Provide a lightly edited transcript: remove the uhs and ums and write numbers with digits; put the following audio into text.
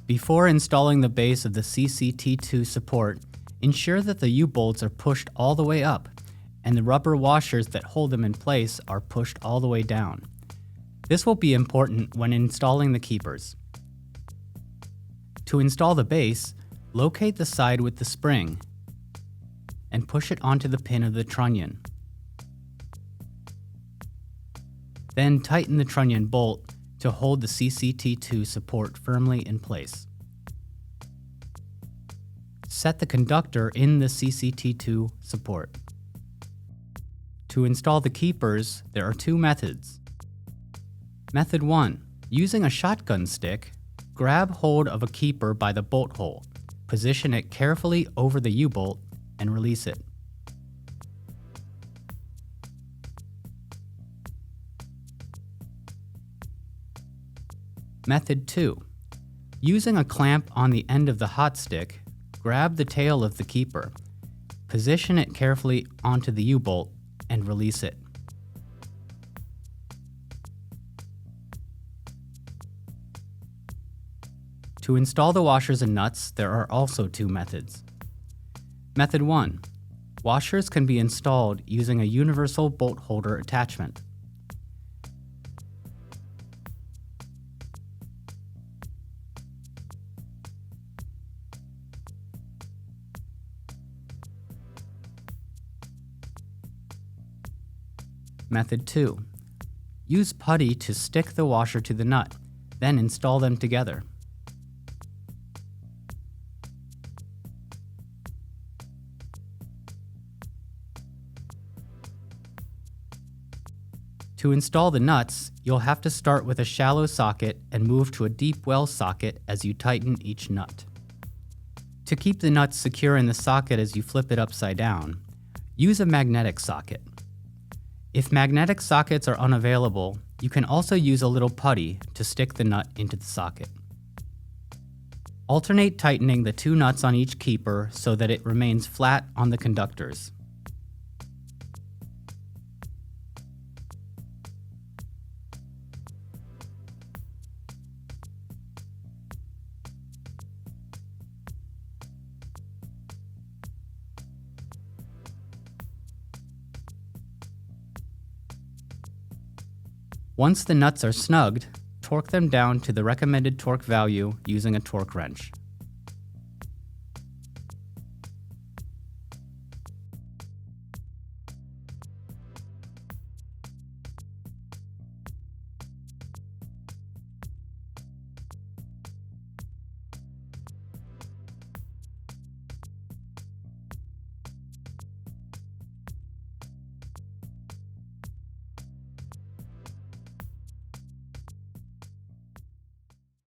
Before installing the base of the CCT2 support, ensure that the U-bolts are pushed all the way up and the rubber washers that hold them in place are pushed all the way down. This will be important when installing the keepers. To install the base, locate the side with the spring and push it onto the pin of the trunnion. Then tighten the trunnion bolt to hold the CCT2 support firmly in place. Set the conductor in the CCT2 support. To install the keepers, there are two methods. Method 1. Using a shotgun stick, grab hold of a keeper by the bolt hole, position it carefully over the U-bolt, and release it. Method 2. Using a clamp on the end of the hot stick, grab the tail of the keeper, position it carefully onto the U-bolt, and release it. To install the washers and nuts, there are also two methods. Method 1. Washers can be installed using a universal bolt holder attachment. Method 2. Use putty to stick the washer to the nut, then install them together. To install the nuts, you'll have to start with a shallow socket and move to a deep well socket as you tighten each nut. To keep the nuts secure in the socket as you flip it upside down, use a magnetic socket. If magnetic sockets are unavailable, you can also use a little putty to stick the nut into the socket. Alternate tightening the two nuts on each keeper so that it remains flat on the conductors. Once the nuts are snugged, torque them down to the recommended torque value using a torque wrench.